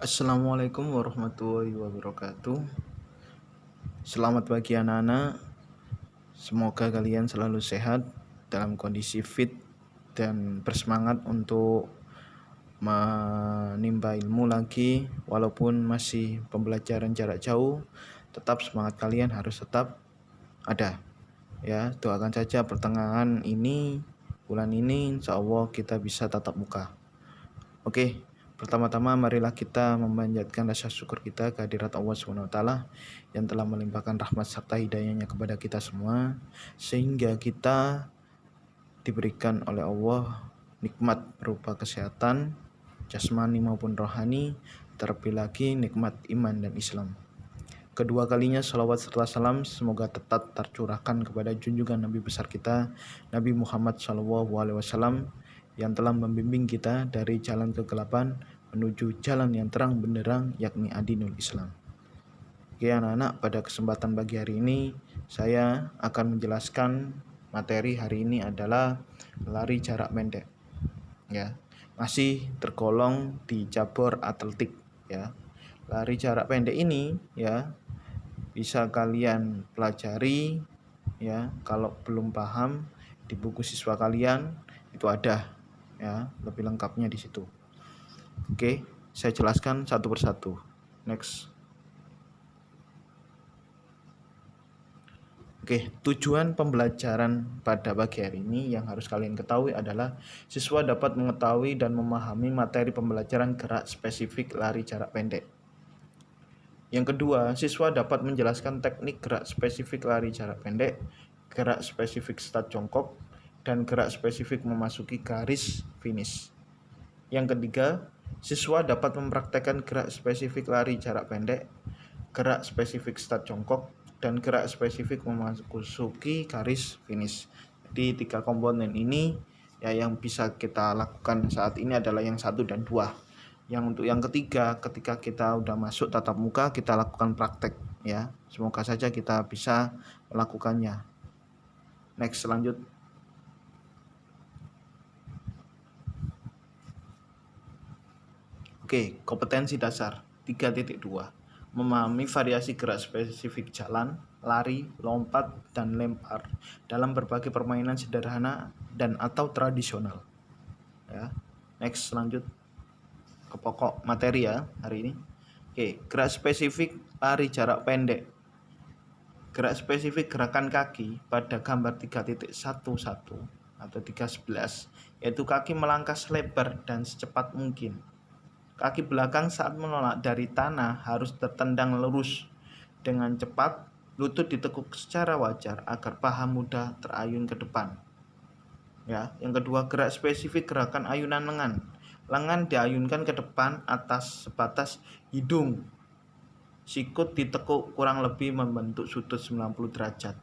Assalamualaikum warahmatullahi wabarakatuh. Selamat pagi anak-anak. Semoga kalian selalu sehat, dalam kondisi fit dan bersemangat untuk menimba ilmu lagi. Walaupun masih pembelajaran jarak jauh, tetap semangat kalian harus tetap ada. Ya, doakan saja pertengahan ini, bulan ini, insya Allah kita bisa tatap muka. Oke, pertama-tama marilah kita memanjatkan rasa syukur kita kehadirat Allah SWT yang telah melimpahkan rahmat serta hidayahnya kepada kita semua, sehingga kita diberikan oleh Allah nikmat berupa kesehatan jasmani maupun rohani, terlebih lagi nikmat iman dan Islam. Kedua kalinya salawat serta salam semoga tetap tercurahkan kepada junjungan Nabi besar kita, Nabi Muhammad SAW, yang telah membimbing kita dari jalan kegelapan menuju jalan yang terang benderang, yakni Adinul Islam. Oke anak-anak, pada kesempatan pagi hari ini saya akan menjelaskan materi hari ini adalah lari jarak pendek. Ya, masih tergolong di cabur atletik. Ya, lari jarak pendek ini ya bisa kalian pelajari ya. Kalau belum paham, di buku siswa kalian itu ada ya lebih lengkapnya di situ. Oke, saya jelaskan satu persatu. Next. Oke, tujuan pembelajaran pada pagi hari ini yang harus kalian ketahui adalah siswa dapat mengetahui dan memahami materi pembelajaran gerak spesifik lari jarak pendek. Yang kedua, siswa dapat menjelaskan teknik gerak spesifik lari jarak pendek, gerak spesifik start jongkok, dan gerak spesifik memasuki garis finish. Yang ketiga, siswa dapat mempraktekkan gerak spesifik lari jarak pendek, gerak spesifik start jongkok, dan gerak spesifik memasuki garis finish. Jadi 3 komponen ini ya yang bisa kita lakukan saat ini adalah yang 1 dan 2. Yang untuk yang ketiga, ketika kita udah masuk tatap muka, kita lakukan praktek ya. Semoga saja kita bisa melakukannya. Next, lanjut. Oke, kompetensi dasar 3.2. Memahami variasi gerak spesifik jalan, lari, lompat, dan lempar dalam berbagai permainan sederhana dan atau tradisional. Ya. Next, lanjut ke pokok materi ya hari ini. Oke, gerak spesifik lari jarak pendek. Gerak spesifik gerakan kaki pada gambar 3.11 atau 3.11, yaitu kaki melangkah selebar dan secepat mungkin. Kaki belakang saat menolak dari tanah harus tertendang lurus dengan cepat, lutut ditekuk secara wajar agar paha mudah terayun ke depan. Ya, yang kedua, gerak spesifik gerakan ayunan lengan. Lengan diayunkan ke depan atas sebatas hidung. Sikut ditekuk kurang lebih membentuk sudut 90 derajat.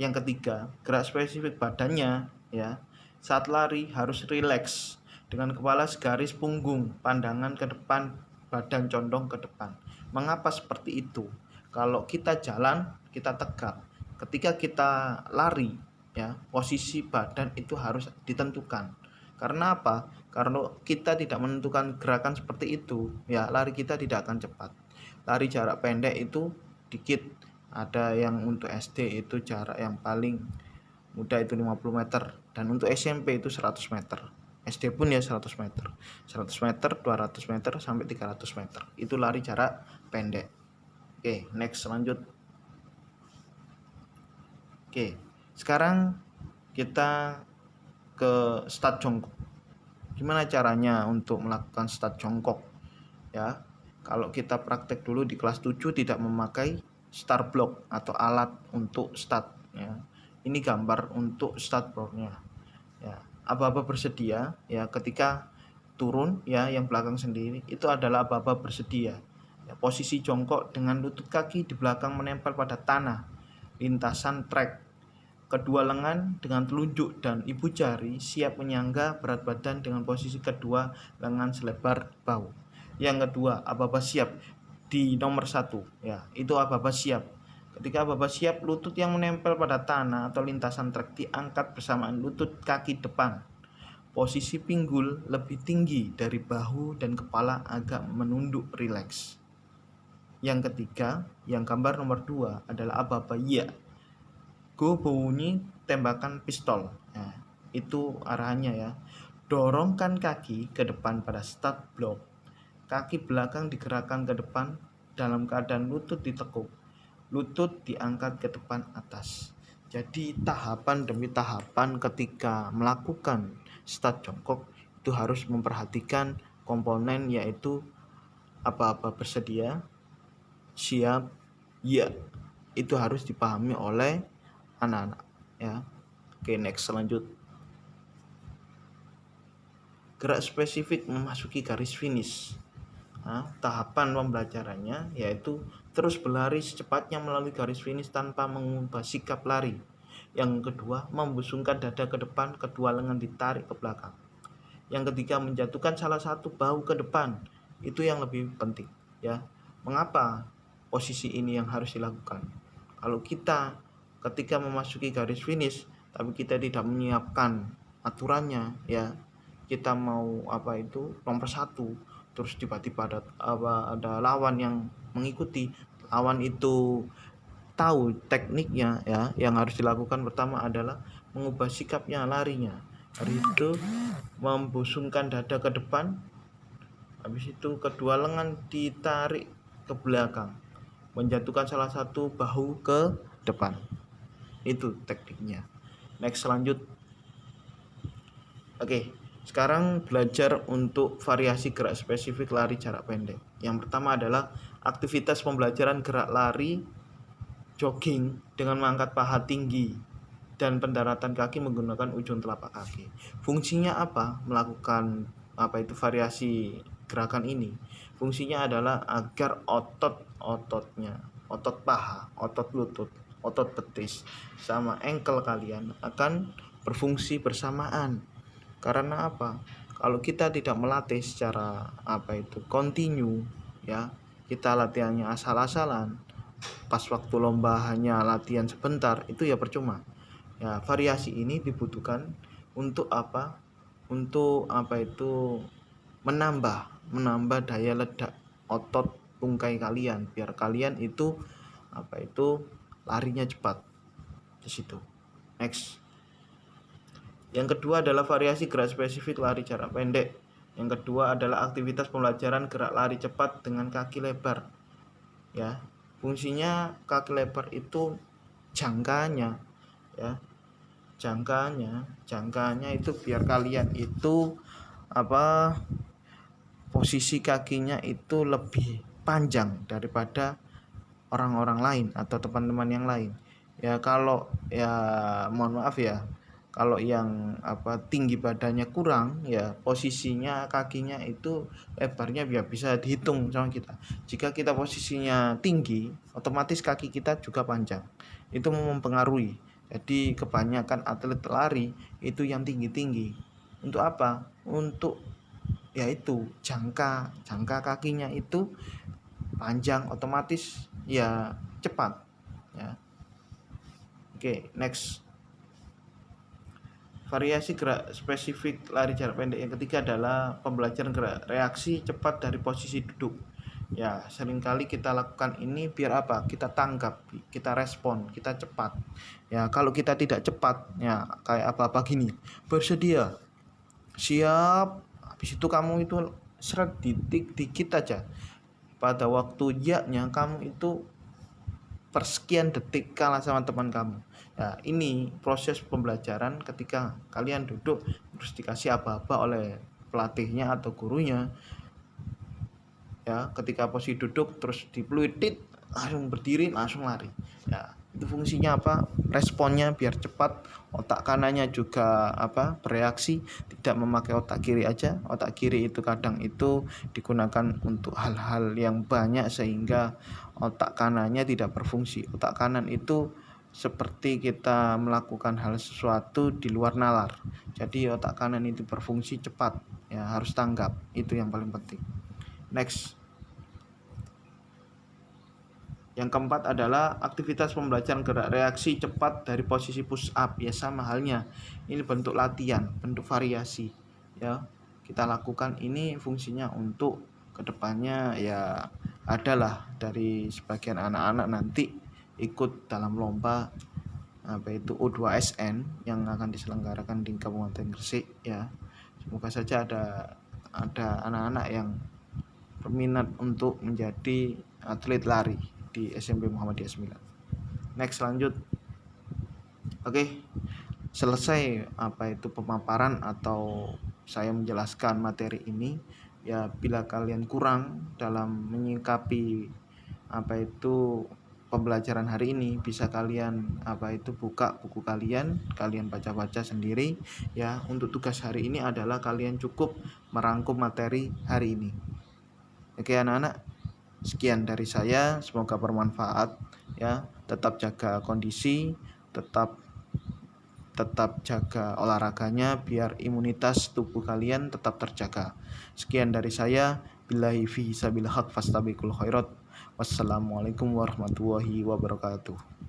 Yang ketiga, gerak spesifik badannya ya. Saat lari harus rileks dengan kepala segaris punggung, pandangan ke depan, badan condong ke depan. Mengapa seperti itu? Kalau kita jalan, kita tegak. Ketika kita lari, ya, posisi badan itu harus ditentukan. Karena apa? Karena kita tidak menentukan gerakan seperti itu, ya, lari kita tidak akan cepat. Lari jarak pendek itu dikit. Ada yang untuk SD itu jarak yang paling mudah itu 50 meter, dan untuk SMP itu 100 meter. SD pun ya 100 meter. 100 meter, 200 meter, sampai 300 meter. Itu lari jarak pendek. Oke, next, lanjut. Oke, sekarang kita ke start jongkok. Gimana caranya untuk melakukan start jongkok? Ya, kalau kita praktek dulu di kelas 7 tidak memakai start block atau alat untuk start ya. Ini gambar untuk start blocknya. Ya, aba-aba bersedia ya ketika turun ya, yang belakang sendiri itu adalah aba-aba bersedia. Ya, posisi jongkok dengan lutut kaki di belakang menempel pada tanah, lintasan trek. Kedua lengan dengan telunjuk dan ibu jari siap menyangga berat badan dengan posisi kedua lengan selebar bahu. Yang kedua, aba-aba siap di nomor 1 ya, itu aba-aba siap. Ketika aba-aba siap, lutut yang menempel pada tanah atau lintasan trek diangkat bersamaan lutut kaki depan. Posisi pinggul lebih tinggi dari bahu dan kepala agak menunduk rileks. Yang ketiga, yang gambar nomor 2 adalah aba-aba ya. Go bunyi tembakan pistol. Nah, itu arahannya ya. Dorongkan kaki ke depan pada start block. Kaki belakang digerakkan ke depan dalam keadaan lutut ditekuk. Lutut diangkat ke depan atas. Jadi tahapan demi tahapan ketika melakukan start jongkok itu harus memperhatikan komponen, yaitu apa-apa bersedia, siap, ya. Itu harus dipahami oleh anak-anak ya. Oke, next, lanjut. Gerak spesifik memasuki garis finish. Nah, tahapan pembelajarannya yaitu terus berlari secepatnya melalui garis finish tanpa mengubah sikap lari. Yang kedua, membusungkan dada ke depan, kedua lengan ditarik ke belakang. Yang ketiga, menjatuhkan salah satu bahu ke depan. Itu yang lebih penting ya. Mengapa posisi ini yang harus dilakukan? Kalau kita ketika memasuki garis finish tapi kita tidak menyiapkan aturannya ya, kita mau nomor 1, terus tiba-tiba ada lawan yang mengikuti, lawan itu tahu tekniknya ya. Yang harus dilakukan pertama adalah mengubah sikapnya, larinya. Habis itu membusungkan dada ke depan, habis itu kedua lengan ditarik ke belakang, menjatuhkan salah satu bahu ke depan. Itu tekniknya. Next, lanjut. Oke, sekarang belajar untuk variasi gerak spesifik lari jarak pendek. Yang pertama adalah aktivitas pembelajaran gerak lari jogging dengan mengangkat paha tinggi dan pendaratan kaki menggunakan ujung telapak kaki. Fungsinya apa? Melakukan variasi gerakan ini. Fungsinya adalah agar otot-ototnya, otot paha, otot lutut, otot betis, sama ankle kalian akan berfungsi bersamaan. Karena apa? Kalau kita tidak melatih secara continue ya, kita latihannya asal-asalan, pas waktu lomba hanya latihan sebentar, itu ya percuma. Ya, variasi ini dibutuhkan untuk apa? Untuk menambah daya ledak otot tungkai kalian, biar kalian itu larinya cepat di situ. Next. Yang kedua adalah variasi gerak spesifik lari jarak pendek. Yang kedua adalah aktivitas pembelajaran gerak lari cepat dengan kaki lebar. Ya, fungsinya kaki lebar itu jangkanya ya. Jangkanya itu biar kalian itu posisi kakinya itu lebih panjang daripada orang-orang lain atau teman-teman yang lain. Ya, kalau ya mohon maaf ya, kalau yang tinggi badannya kurang ya, posisinya kakinya itu lebarnya biar bisa dihitung sama kita. Jika kita posisinya tinggi, otomatis kaki kita juga panjang. Itu mempengaruhi. Jadi kebanyakan atlet lari itu yang tinggi-tinggi. Untuk apa? Untuk yaitu jangka kakinya itu panjang, otomatis ya cepat ya. Oke, next. Variasi gerak spesifik lari jarak pendek yang ketiga adalah pembelajaran gerak reaksi cepat dari posisi duduk. Ya, seringkali kita lakukan ini biar apa? Kita tanggap, kita respon, kita cepat. Ya, kalau kita tidak cepat, ya kayak apa-apa gini. Bersedia, siap. Habis itu kamu itu seret dikit aja. Pada waktu ya-nya kamu itu persekian detik kalah sama teman kamu. Nah, ini proses pembelajaran ketika kalian duduk terus dikasih apa-apa oleh pelatihnya atau gurunya. Ya, ketika posisi duduk terus dipeluitit, langsung berdiri, langsung lari. Ya, itu fungsinya apa? Responnya biar cepat, otak kanannya juga bereaksi, tidak memakai otak kiri aja. Otak kiri itu kadang itu digunakan untuk hal-hal yang banyak sehingga otak kanannya tidak berfungsi. Otak kanan itu seperti kita melakukan hal sesuatu di luar nalar. Jadi otak kanan itu berfungsi cepat, ya harus tanggap. Itu yang paling penting. Next. Yang keempat adalah aktivitas pembelajaran gerak reaksi cepat dari posisi push up. Ya sama halnya, ini bentuk latihan, bentuk variasi. ya kita lakukan ini fungsinya untuk kedepannya ya adalah dari sebagian anak-anak nanti ikut dalam lomba apa itu U2SN yang akan diselenggarakan di Kabupaten Gresik ya. Semoga saja ada anak-anak yang berminat untuk menjadi atlet lari di SMP Muhammadiyah 9. Next lanjut. Oke, selesai apa itu pemaparan atau saya menjelaskan materi ini. Ya bila kalian kurang dalam menyikapi apa itu pembelajaran hari ini, bisa kalian apa itu buka buku kalian baca-baca sendiri ya. Untuk tugas hari ini adalah kalian cukup merangkum materi hari ini. Oke anak-anak, sekian dari saya, semoga bermanfaat ya. Tetap jaga kondisi, tetap jaga olahraganya biar imunitas tubuh kalian tetap terjaga. Sekian dari saya, billahi fi sabilil haq fastabiqul khairat. Wassalamualaikum warahmatullahi wabarakatuh.